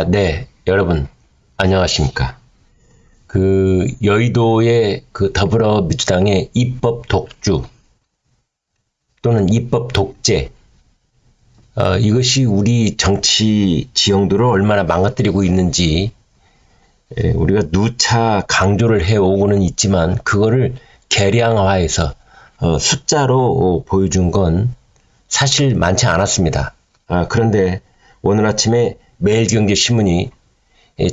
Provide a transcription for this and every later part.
네, 여러분, 안녕하십니까. 여의도의 더불어민주당의 입법 독주 또는 입법 독재, 이것이 우리 정치 지형들을 얼마나 망가뜨리고 있는지, 우리가 누차 강조를 해오고는 있지만, 그거를 계량화해서, 숫자로 보여준 건 사실 많지 않았습니다. 그런데 오늘 아침에 매일경제신문이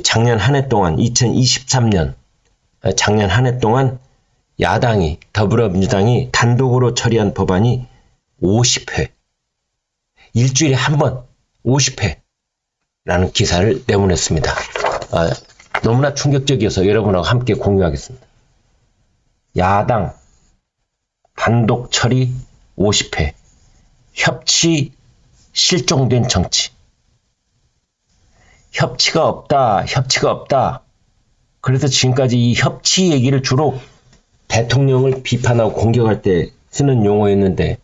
작년 한 해 동안 2023년 작년 한 해 동안 야당이 더불어민주당이 단독으로 처리한 법안이 50회, 일주일에 한 번 50회라는 기사를 내보냈습니다. 너무나 충격적이어서 여러분하고 함께 공유하겠습니다. 야당 단독 처리 50회, 협치 실종된 정치. 협치가 없다. 그래서 지금까지 이 협치 얘기를 주로 대통령을 비판하고 공격할 때 쓰는 용어였는데,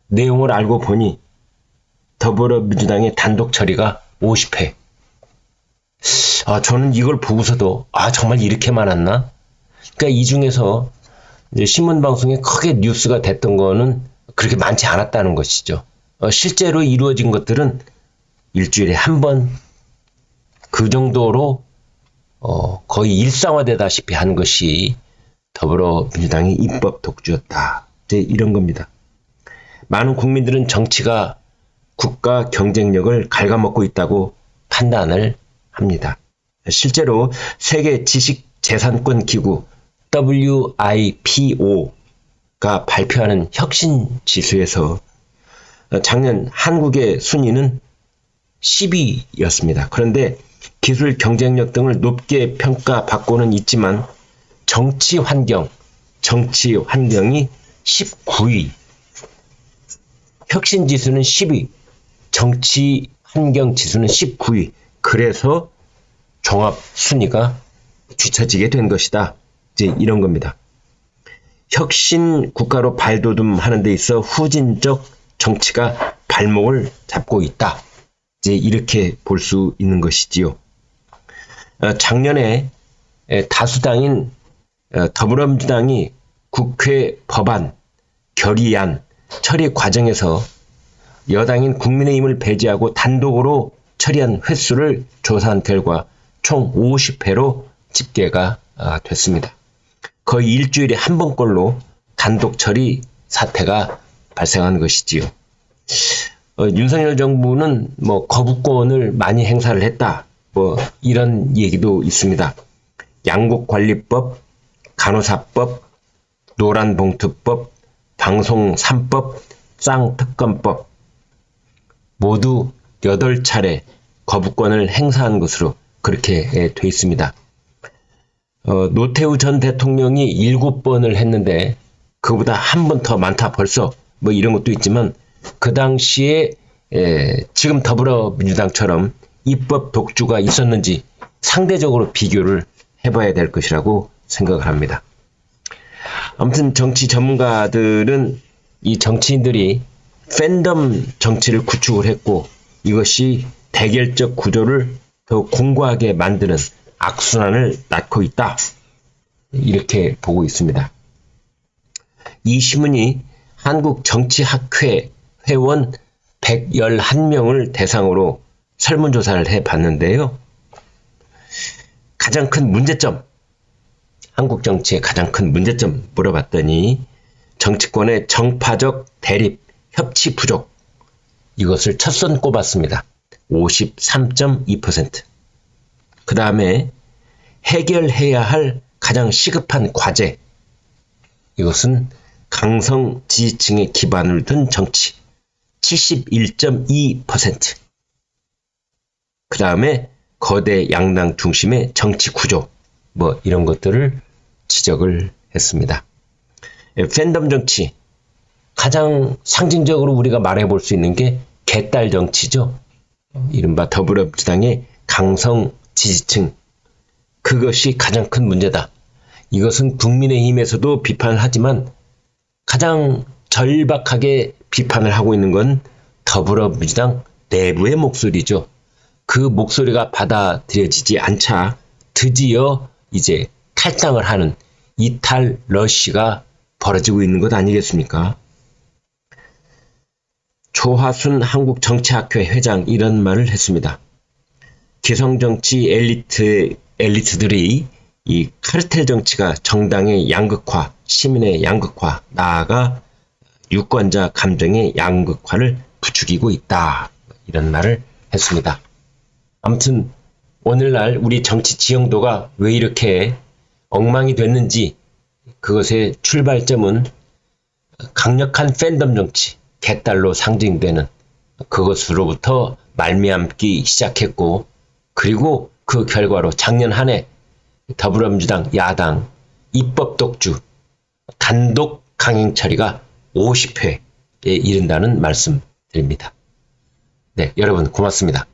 내용을 알고 보니 더불어민주당의 단독 처리가 50회. 저는 이걸 보고서도 정말 이렇게 많았나? 그러니까 이 중에서 이제 신문방송에 크게 뉴스가 됐던 거는 그렇게 많지 않았다는 것이죠. 실제로 이루어진 것들은 일주일에 한 번, 그 정도로 거의 일상화되다시피 한 것이 더불어민주당의 입법 독주였다. 이런 겁니다. 많은 국민들은 정치가 국가 경쟁력을 갉아먹고 있다고 판단을 합니다. 실제로 세계 지식재산권 기구 WIPO가 발표하는 혁신지수에서 작년 한국의 순위는 10위였습니다. 그런데 기술 경쟁력 등을 높게 평가받고는 있지만 정치 환경이 19위, 혁신 지수는 10위, 정치 환경 지수는 19위. 그래서 종합 순위가 뒤처지게 된 것이다. 이런 겁니다. 혁신 국가로 발돋움하는 데 있어 후진적 정치가 발목을 잡고 있다. 이렇게 볼 수 있는 것이지요. 작년에 다수당인 더불어민주당이 국회 법안, 결의안 처리 과정에서 여당인 국민의힘을 배제하고 단독으로 처리한 횟수를 조사한 결과 총 50회로 집계가 됐습니다. 거의 일주일에 한 번꼴로 단독 처리 사태가 발생한 것이지요. 윤석열 정부는 거부권을 많이 행사를 했다. 이런 얘기도 있습니다. 양국관리법, 간호사법, 노란봉투법, 방송 3법, 쌍특검법 모두 8차례 거부권을 행사한 것으로 그렇게 돼 있습니다. 노태우 전 대통령이 7번을 했는데 그보다 한 번 더 많다 벌써 이런 것도 있지만, 그 당시에 지금 더불어민주당처럼 입법 독주가 있었는지 상대적으로 비교를 해봐야 될 것이라고 생각을 합니다. 아무튼 정치 전문가들은 이 정치인들이 팬덤 정치를 구축을 했고, 이것이 대결적 구조를 더 공고하게 만드는 악순환을 낳고 있다. 이렇게 보고 있습니다. 이 신문이 한국정치학회 회원 111명을 대상으로 설문조사를 해봤는데요. 가장 큰 문제점, 한국 정치의 가장 큰 문제점 물어봤더니 정치권의 정파적 대립, 협치 부족, 이것을 첫선 꼽았습니다. 53.2%. 그 다음에 해결해야 할 가장 시급한 과제, 이것은 강성 지지층에 기반을 둔 정치, 71.2%. 그 다음에 거대 양당 중심의 정치 구조, 이런 것들을 지적을 했습니다. 팬덤 정치, 가장 상징적으로 우리가 말해볼 수 있는 게 개딸 정치죠. 이른바 더불어민주당의 강성 지지층, 그것이 가장 큰 문제다. 이것은 국민의힘에서도 비판을 하지만 가장 절박하게 비판을 하고 있는 건 더불어민주당 내부의 목소리죠. 그 목소리가 받아들여지지 않자 드디어 이제 탈당을 하는 이탈 러시가 벌어지고 있는 것 아니겠습니까? 조하순 한국정치학회 회장 이런 말을 했습니다. 기성정치 엘리트들이 이 카르텔 정치가 정당의 양극화, 시민의 양극화, 나아가 유권자 감정의 양극화를 부추기고 있다. 이런 말을 했습니다. 아무튼 오늘날 우리 정치 지형도가 왜 이렇게 엉망이 됐는지 그것의 출발점은 강력한 팬덤 정치, 개딸로 상징되는 그것으로부터 말미암기 시작했고, 그리고 그 결과로 작년 한 해 더불어민주당 야당 입법 독주, 단독 강행 처리가 50회에 이른다는 말씀 드립니다. 네, 여러분 고맙습니다.